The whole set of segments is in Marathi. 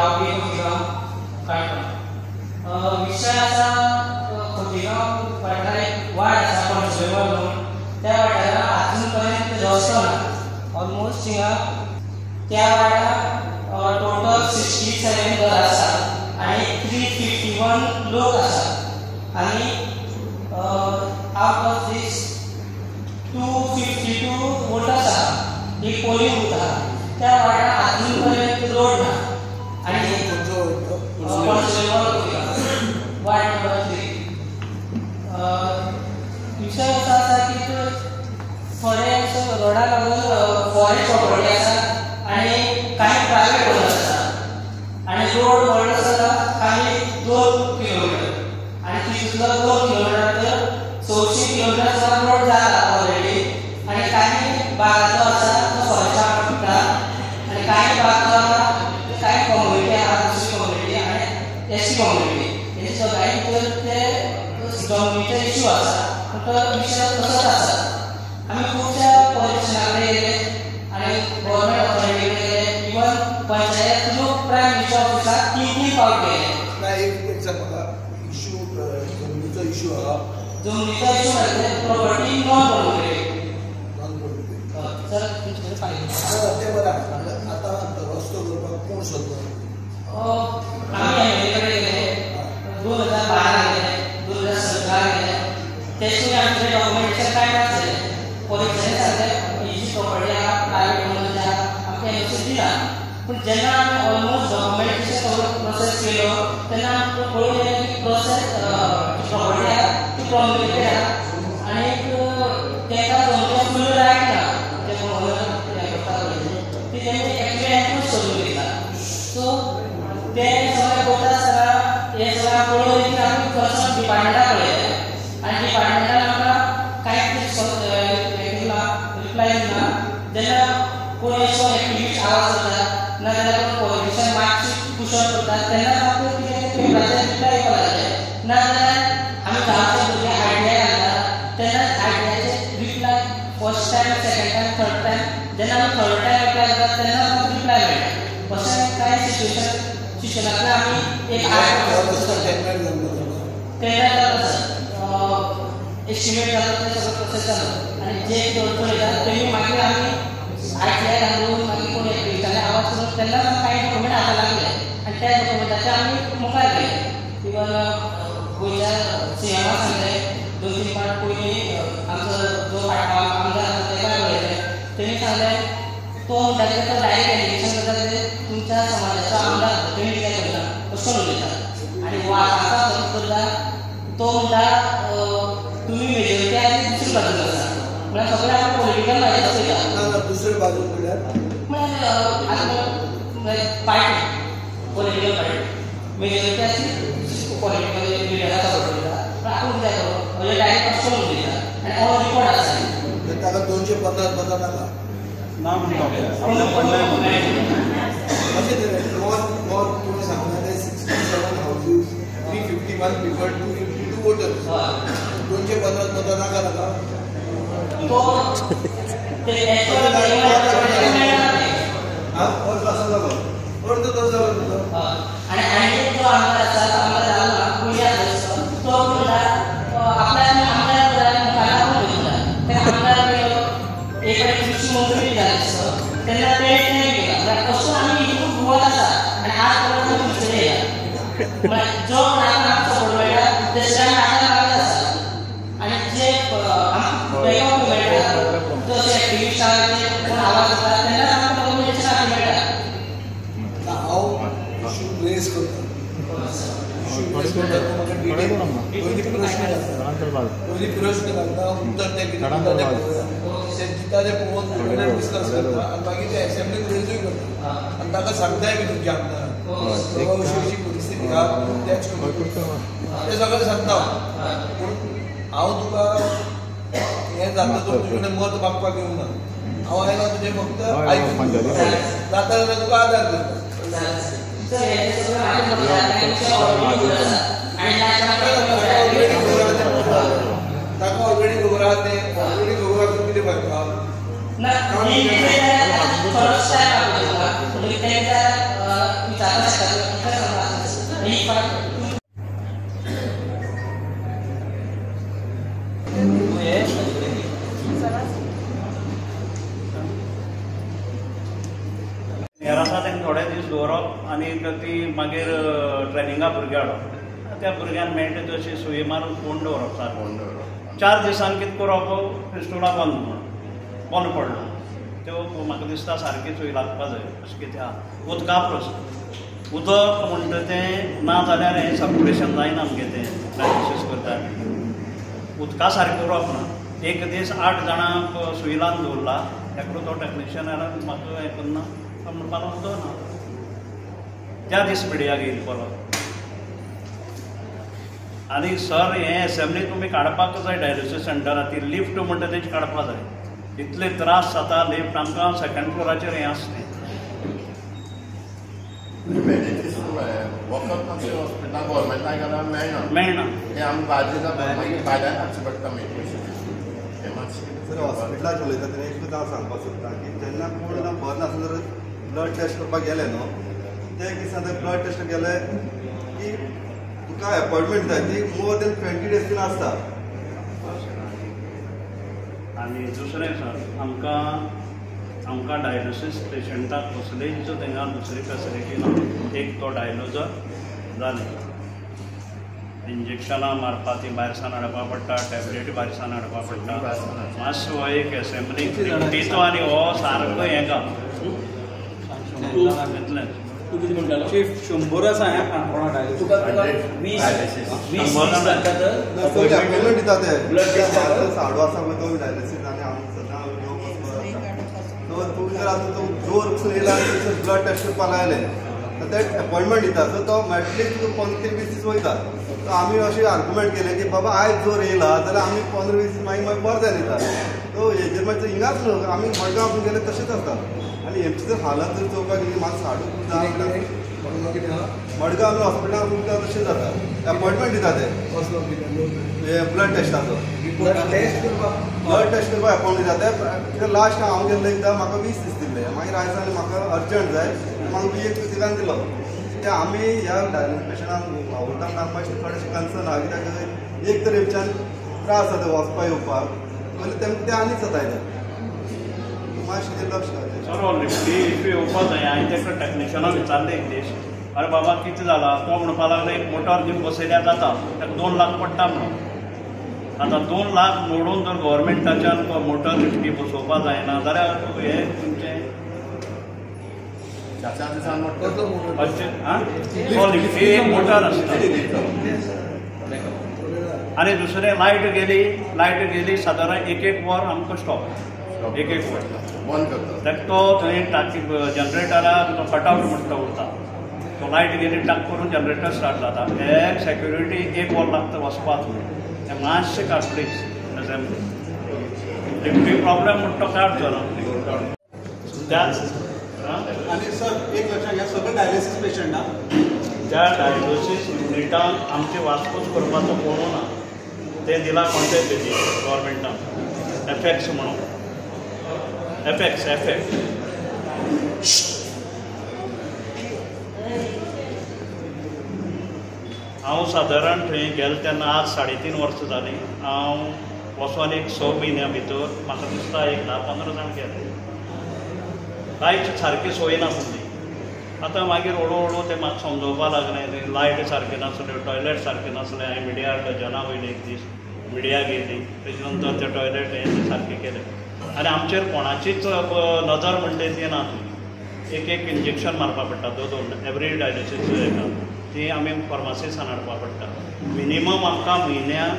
गावठी खोतीगांव काणकोण. विशय आसा खोतीगांव वाठारांत एक वाड आसा पणसवेवर म्हणून. त्या वाठारांत आजून पर्यंत रस्तो ना. ऑलमोस्ट हिंगा त्या वाड्यार टोटल 67 घर आसा आनी 351 लोक आसा आनी आउट ऑफ दिस 252 वोटर्स आहा. एक पोलिंग बूथ आहा. त्या वाड्यार आजून पर्यंत रोड ना आनी वार्ड नंबर 3. विशय असो आसा की थोडे रोडा लागून फॉरेस्ट प्रॉपर्टी आसा आनी काही प्रायवेट रोड आसा आनी रोड व्हड आसा काही 2 किलोमीटर आनी तितूंतलो 2 किलोमीटर 100 किलोमीटर रोड जाला ऑलरेडी आनी काही भागाचो आसा तो फॉरेस्टा पडटा आनी काही भाग काही कम्युनिटी आहा दुसरी कम्युनिटी आनी एसटी कम्युनिटी हे सगळ्यां भितर ते जमनीचो इश्यू आसा. तो विशय तसोच आसा. आमी खुबशा पॉलिटिशियना कडेन गेले आनी गव्हर्नमेंट ऑथॉरिटी कडेन गेले. इवन पंचायत लोक प्रायम मिनिस्टर ऑफिसाक 3 फावट गेले. एक म्हाका इश्यू जमनीचो इश्यू आहा. जमनीचो इश्यू म्हणजे प्रॉपर्टी नॉन पॉल्युटेड. सर तुमचे फायदे ते बरं आतां रस्तो करपाक कोण सोदता? आमी एमएलए कडेन गेले 2012 गेले 2017 गेले. त्याची आमचे डॉक्युमेंटेशन काय नासले. पॉलिटिशियन सांगले ही जी प्रॉपर्टी आहा प्रायवेट ओनर आहा आमकां एनओसी दिना. पूण जेन्ना आमी ऑलमोस्ट डॉक्युमेंटेशन सगळो प्रोसेस केलो तेन्ना आमकां कळून येलें की प्रोसेस जी प्रॉपर्टी आहा ती कॉम्प्लिकेटेड आहा आनी ताका जमनीचो फूल रायट ना. जे ओनर हें करता ती तेंणी एक्चुअली एनक्रोच करून दिता. सो ते सगळें करता आसतना हे सगळें कळून येतकीर आमी कंसर्न डिपार्टमेंटाक कळयलें आनी डिपार्टमेंटान आमकां कांयच रिप्लाय दिना. जेन्ना कोण अशो एक्टिविस्ट आवाज करता नाजाल्यार कोण पॉलिटिशियन मातशी पुशअप करता तेन्ना आमकां कितें पेपराचेर रिप्लाय येवपाक लागलें. नाजाल्यार आमी गांवचे भुरगे आयटीआय घालता तेन्ना आयटीआयचे reply first time second time third time जेन्ना आमी थर्ड टायम एप्लाय करता तेन्ना आमकां रिप्लाय मेळटा. अशें कांय सिच्युएशनांतल्यान आमी एक टेंडर जाता एस्टिमेट जाता ते सगळं प्रोसेस जालो आनी जे अडचण येता तेमी मागीर आमी आयटीआय घालून मागीर कोण एकट्याने आवाज करून तेन्ना कांय डॉक्युमेंट हाताक लागले आनी त्या डॉक्युमेंटाचे आमी मुखार गेले. इवन गोंयच्या सीएमाक सांगलें 2-3 फावट पयलीं आमचो जो आमदार आसा तेका कळयलें. तेणी सांगलें तो म्हणटा तो डायरेक्ट एलिगेशन करता ते तुमच्या समाजाचो आमदार तुमी कितें करता अशें उलयता आनी वाघाका फरक करता. तो म्हणटा तुमी मेजॉरिटी आनी दुसरी बाजून आसा म्हळ्यार सगळें आमी पॉलिटिकल बाजून चलयता. दुसरे बाजून म्हळ्यार आतां पार्टी पॉलिटिकल पार्टी मेजॉरिटी आसली पॉलिटिकल लिडराक सपोर्ट करता पूण आपूण कितें करूं म्हणजे डायरेक्ट अशें उलयता आनी हो रिपोर्ट आसा. ताका 250 मतां नाका ना म्हणटा अशें तरेन मोर तुमी सांगता ते 67 हावजीस 351 पीपल 252 वोटर्स 250 मतां नाका तो ते अर्ज कसो जालो अर्ज कसो जालो आनी जो आमदार आसा तो आमदार जालो पयल्या तो म्हणटा आपल्या आमदार मुखार घेतला ते आमदार एक कडेन कृषी मंत्री जाले तेन्ना ते गेला असो आमी हितून गुवत आसा आनी आज पर्यंत दुसरे येयला म्हळ्यार जो आमकां सपोर्ट मेळटा ते सगळ्यांक आतां लागत आसा आनी जे आमकां बेगोन मेळटा जशे एक्टिविस्ट आहा ते कोण आवाज करता तेन्ना आमकां डॉक्युमेंटेशन आमी मेळटा. हांव इशू रेज करता पयली प्रश्न घालता उत्तर ते जिता ते पळोवन डिस्कस करता आनी मागीर ते एसेंब्लीक रेजूय करता आनी ताका सांगताय बी तुमच्या आमदार अशी परिस्थिती आहा तेच ते सगळें सांगता. पूण हांव तुका हें जाता तुजे कडेन मत मागपाक येवंक ना. हांव आयला तुजें फक्त आयकून जाता जाल्यार तुका आदार करता. ताका ऑलरेडी खबर आहा तें ऑलरेडी खबर आहा तूं कितें करता ना दवरप आनी ती मागीर ट्रेनिंगा भुरगे हाडप त्या भुरग्यांक मेळटा तशी सुये मारून कोण दवरप सारको 4 दिसान कितें करप पिस्टोला बंद पडलो त्यो म्हाका दिसता सारकी सुय लागपा जाय अशें कितें आहा उदका प्रश्न उदक म्हणटा तें ना जाल्यार हें सर्क्युलेशन जायना आमगे तें डायलिसीस करता उदका सारकें उरप ना एक दीस 8 जाणांक सुय लावन दवरला एकलो तो टॅक्निशियन आयला म्हाका हें करना म्हणपा लागलो ना त्या दीस मिडियाक येयली परत आनी सर हें एसेंब्ली तुमी काडपाक जाय डायलिसीस सेंटरार ती लिफ्ट म्हणटा तेची काडपा जाय इतले त्रास जाता लिफ्ट आमकां सेकंड फ्लोराचेर हें आसता वखद मातशें हॉस्पिटलान गव्हर्मेंटान गेल्यार मेळना तें आमी भाजी जाता मागीर भाड्यान हाडचें पडटा मागीर तें मातशें सर हॉस्पिटलाक उलयता तेन्ना एक तुका हांव सांगपाक सोदतां की जेन्ना कोण बरो नासलो जर ब्लड टेस्ट करपाक गेले न्हू ते दिसा ते ब्लड टेस्ट गेले की तुका अपॉयंटमेंट जाय ती मोर देन 20 days बीन आसता आनी दुसरें सर आमकां डायलिसीस पेशंटाक कसलीच थिंगा दुसरी फेसिलिटी ना एक तो डायलोजर जालें इंजेक्शनां मारपा ती भायर सावन हाडपा पडटा टॅबलेटी भायर सावन हाडपा पडटा मातसो हो एक एसेंब्ली दितो आनी हो सारको हें घाल इतलेंच तूं कितें म्हणटालो चीफ 100 आसा हें काणकोणा डायलिसीस तुका 20 जाता तर अपॉयंटमेंट दिता ते ब्लड टेस्ट साडू आसा पळय तो डायलिसीस आनी हांव सदां तो तूं जर आतां तो जोर पसून येयला आनी ब्लड टेस्ट करपाक लायले ते अपॉयंटमेंट दिता सो तो मेळटली तुका 15-20 दीस वयता सो आमी अशें आर्ग्युमेंट केलें की बाबा आयज जोर येयला जाल्यार आमी 15-20 दीस मागीर बरें दिता सो हेजेर मागीर हिंगाच न्हू आमी मडगांव गेले तशेंच आसता आनी हेंची जर हालत जर चोवपाक गेली म्हाका साडू मडगांव आमी हॉस्पिटलान तुमकां तशें जाता अपॉयंटमेंट दिता ते हे ब्लड टेस्टाचो ब्लड टेस्ट करपाक अपॉयंटमेंट दिता ते लास्ट हांव गेल्लो एकदां म्हाका 20 दीस दिल्ले मागीर आयज जाल्यार म्हाका अर्जंट जाय म्हाका एक दिसान दिलो ते आमी ह्या डायलिसीस पेशंटांक आवडटाक म्हाका मातशें थोडेशें कन्सर्न आहा कित्याक एक तर हेच्यान त्रास जाता वचपाक येवपाक पयलीं तेमकां ते आनीक जातायले मातशें तें लक्ष घालचें सर लिफ्टी इफ येवपा जाय हांवें तेका टॅक्निशियनाक विचारलें एक दीस अरे बाबा कितें जाला तो म्हणपा लागलो एक मोटर दिवन बसयल्यार जाता ताका 2 लाख पडटा म्हणून आतां 2 लाख मोडून जर गव्हर्मेंटाच्यान मोटर लिफ्टी बसोवपा जायना जाल्यार हें तुमचें लिफ्टी एक मोटर आसता आनी दुसरें लायट गेली सादारण एक वर आमकां स्टॉप एक वर बंद करता ताका तो थंय टाकी जनरेटराक तो कटआउट म्हणटा उरता तो लायट गेली टाक करून जनरेटर स्टार्ट जाता एक सेक्युरिटी एक वर लागता वचपाक तें मातशें काड प्लीज लिफ्टी प्रॉब्लेम म्हणटा तो काड जर त्याच आनी सर एक लक्षात घ्या सगळे डायलिसीस पेशंट ना त्या डायलिसीस युनिटाक आमचे वासपूस करपाचो कोणू ना ते दिला कॉन्ट्रॅक्ट तेजी गव्हर्मेंटान एफएक्स म्हणून एफएक्स हांव सादारण थंय गेले तेन्ना आज 3.5 वर्सां जालीं हांव वचोन एक 6 म्हयन्या भितर म्हाका दिसता एक 10-15 जाण गेले कांयच सारकी सोय नासली आतां मागीर हळू ते म्हाका समजोवपा लागलें लायट सारके नासल्यो टॉयलेट सारके नासलें हांवें मिडियार जना वयले एक दीस मिडिया गेली तेजे नंतर ते टॉयलेट हें सारकें केलें आनी आमचेर कोणाचीच नजर म्हणटा ती ना एक इंजेक्शन मारपा पडटा 2 एवरी डायलिसीस हेका ती आमी फार्मासिसान हाडपा पडटा मिनिमम आमकां म्हयन्याक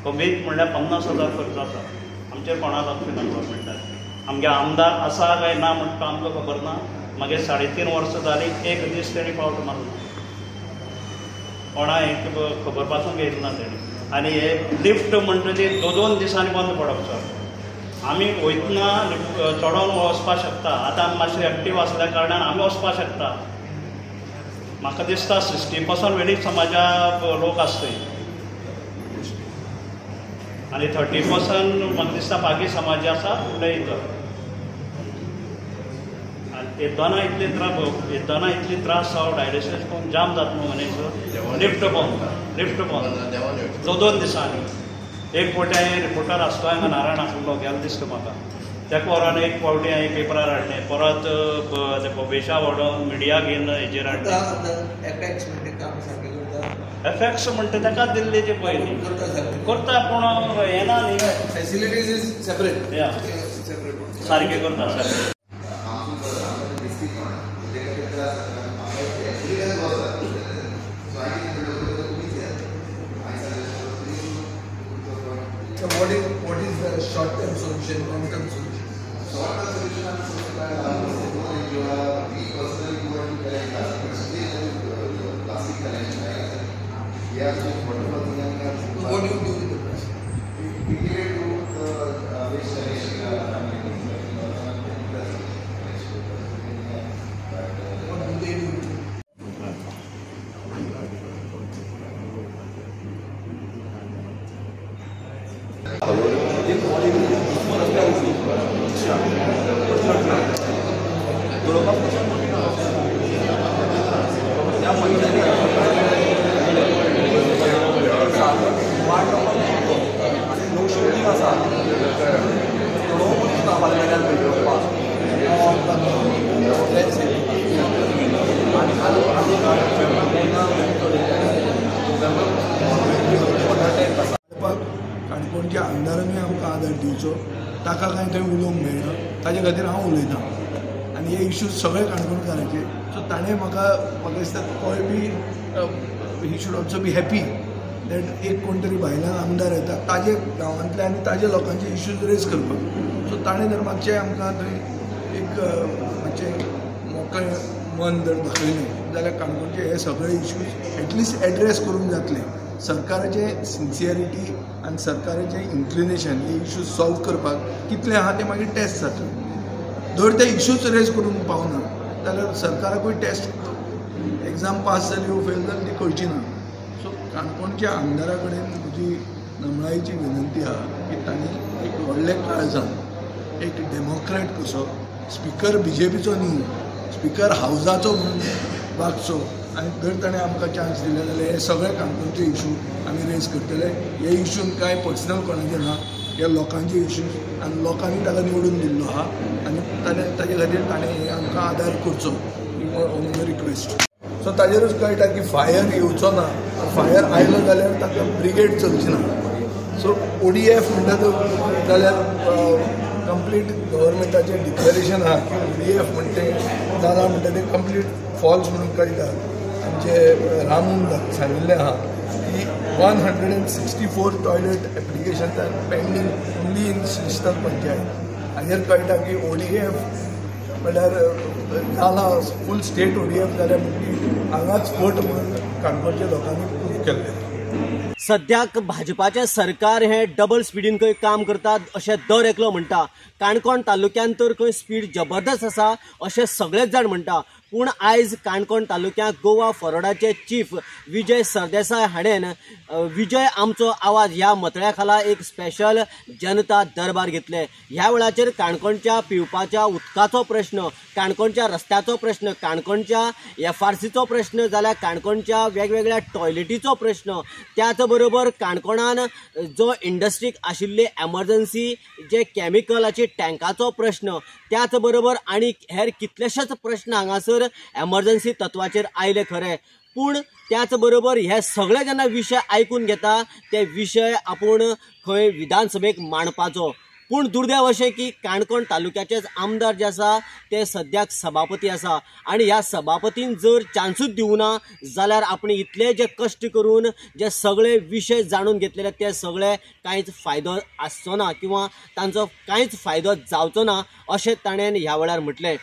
कमीत म्हणल्यार 50,000 खर्च आसा आमचेर कोणा लक्ष ना गव्हर्मेंटान आमगे आमदार आसा काय ना म्हणटा आमकां खबर ना मागीर 3.5 वर्सां जालीं एक दीस तेणी पावट मारलो कोणा एक खबर पासून घेतली ना तेणी आनी हे लिफ्ट म्हणटा ती 2 दिसांनी बंद पडप सर आमी वयतना चडोवन वचपाक शकता आतां आमी मातशें एक्टीव आसल्या कारणान आमी वचपाक शकता म्हाका दिसता 60% वेळीच समाजा लोक आसताय आनी 30% म्हाका दिसता बाकी समाज आसा उलयता आनी येताना इतले त्रास जावं डायलिसीस करून जाम जाता न्हू मनीस लिफ्ट बंद 2 दिसांनी एक फावटी रिपोर्टर आसतो हांगा नारायण आसलो गेलो दिसता म्हाका तेका वरान एक फावटी हांवें पेपरार हाडलें, परत भोपेशा व्हडोन मिडिया घेवन हेजेर हाडलें. एफेक्ट्स म्हणटा तेका दिल्ली ते पयलीं करता, पूण येना न्ही, फॅसिलिटीज इज सेपरेट. सारकें करता सारकें. So what is the short-term solution, long-term solution? Short-term solution is we personally go and collect plastic collection. We have to wonderful thing. What do you do with the plastic? We give it to the waste collection family. What do they do? काणकोणच्या आमदारांनी आमकां आदार दिवचो, ताका कांय थंय उलोवंक मेळना, ताजे खातीर हांव उलयतां. आनी हे इश्यूज सगळे काणकोणकारांचे. सो ताणें म्हाका दिसता कोय बी he should also be happy that एक कोण तरी भायल्यान आमदार येता ताजे गांवांतले आनी ताजे लोकांचे इश्यूज रेज करपाक. सो ताणें जर मातशें आमकां थंय एक मातशें मोकळें मन जर दाखयलें जाल्यार काणकोणचे हे सगळे इश्यूज एटलिस्ट एड्रेस करूंक जातले. सरकाराचें सिन्सियरिटी आनी सरकाराचें इन्क्लिनेशन हे इश्यूज सॉल्व करपाक कितलें आहा तें मागीर टेस्ट जातलें. जर ते इश्यूज रेज करूंक पावना जाल्यार सरकाराकूय टेस्ट एग्जाम पास जाली वो फेल जाली ती खंयची ना. सो काणकोणच्या आमदारा कडेन म्हजी नमळायेची विनंती आहा की तांणी एक व्हडलें काळजान एक डेमोक्रेट कसो स्पिकर BJPचो न्ही, स्पिकर हावजाचो म्हणून वागचो. आनी जर ताणें आमकां चान्स दिले जाल्यार हे सगळे काणकोणचे इशू आमी रेज करतले. हे इशून कांय पर्सनल कोणाचे ना, हे लोकांचे इशूज आनी लोकांनी ताका निवडून दिल्लो आहा आनी ताजे खातीर ताणें आमकां आदार करचो ही रिक्वेस्ट. सो ताजेरूच कळटा की फायर येवचो ना, फायर आयलो जाल्यार ताका ब्रिगेड चलची ना. सो ODF म्हणटा जाल्यार कंप्लीट गव्हर्मेंटाचें डिक्लेरेशन आहा की ODF म्हणटे जालां म्हणटा तें कंप्लीट फॉल्स म्हणून कळटा. आमचे रामून सांगिल्लें आहा की 164 toilet applications are pending only in Shristhal panchayat. हाजेर कळटा की ODF म्हणल्यार जाला फूल स्टेट ODF जाल्यार हांगाच फट म्हणून काणकोणच्या लोकांनी प्रूव केल्लें. सद्याक भाजपाचें सरकार हे डबल स्पिडीन खंय काम करतात अशें दर एकलो म्हणटा. काणकोण तालुक्यात तर खंय स्पीड जबरदस्त आसा अशें सगळेच जाण म्हणटा. पूण आयज काणकोण तालुक्यांत गोवा फॉरवर्डाचे चीफ विजय सरदेसाय हाणेन विजय आमचो आवाज ह्या मतळ्या खाला एक स्पेशल जनता दरबार घेतले. ह्या वेळाचेर काणकोणच्या पिवपाच्या उदकाचो प्रश्न, काणकोणच्या रस्त्याचो प्रश्न, काणकोणच्या FRCचो प्रश्न, जाल्यार काणकोणच्या वेगवेगळ्या टॉयलेटीचो प्रश्न, त्याच बरोबर काणकोणान जो इंडस्ट्रीक आशिल्ले एमर्जन्सी जे कॅमिकलाची टँकाचो प्रश्न, त्याच बरोबर आनी हेर कितलेशेच प्रश्न हांगासर एमर्जन्सी तत्वाचेर आयले खरे. पूण त्याच बरोबर हे सगळे जेन्ना विशय आयकून घेता ते विशय आपूण खंय विधानसभेक मांडपाचो. पूण दुर्दैव अशें की काणकोण तालुक्याचेच आमदार जे आसा ते सद्याक सभापती आसा आनी ह्या सभापतीन जर चान्सूच दिवना जाल्यार आपण इतले जे कश्ट करून जे सगळे विशय जाणून घेतलेले ते सगळे कांयच फायदो आसचो ना किंवा तांचो कांयच फायदो जावचो ना अशें ताणें ह्या वेळार म्हटलें.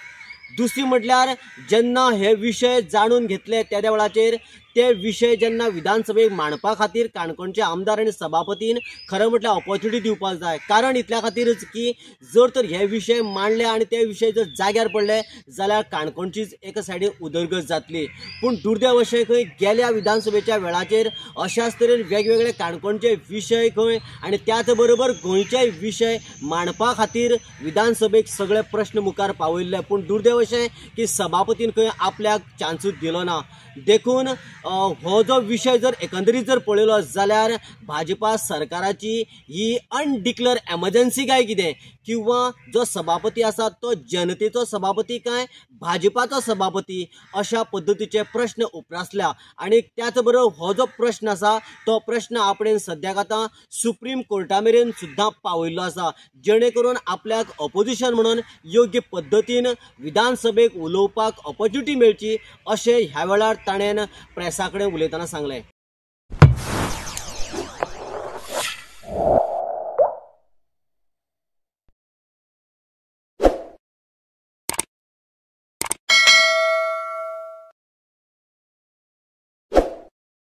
दुसरी म्हटल्यार जेन्ना हे विशय जाणून घेतले त्या वेळाचेर ते विशय जेन्ना विधानसभेक मांडपा खातीर काणकोणचे आमदार आनी सभापतीन खरें म्हटल्यार ऑपॉर्च्युनिटी दिवपाक जाय. कारण इतल्या खातीरच की जर तर हे विशय मांडले आनी ते विशय जर जाग्यार पडले जाल्यार काणकोणचीच एका सायडीन उदरगत जातली. पूण दुर्दैव अशें खंय गेल्या विधानसभेच्या वेळाचेर अशाच तरेन वेगवेगळे काणकोणचे विशय खंय आनी त्याच बरोबर गोंयचे विशय मांडपा खातीर विधानसभेक सगळे प्रश्न मुखार पावयल्ले. पूण दुर्दैव अशें की सभापतीन खंय आपल्याक चान्सूच दिलो ना. देखून हो जो विशय जर एकंदरीत जर पळयलो जाल्यार भाजपा सरकाराची ही अनडिक्लेअर एमर्जन्सी काय कितें, किंवा जो सभापती आसा तो जनतेचो सभापती काय भाजपाचो सभापती, अशा पद्दतीचे प्रश्न उपरासल्या. आणि त्याच बरोबर हो जो प्रश्न आसा तो प्रश्न आपण सद्याक आतां सुप्रीम कोर्टा मेरेन सुद्दां पावयल्लो आसा, जेणे करून आपल्याक ऑपोजिशन म्हणून योग्य पद्दतीन विधानसभेक उलोवपाक ऑपॉर्च्युनिटी मेळची, अशें ह्या वेळार ताणें प्रेसा कडेन उलयतना सांगलें.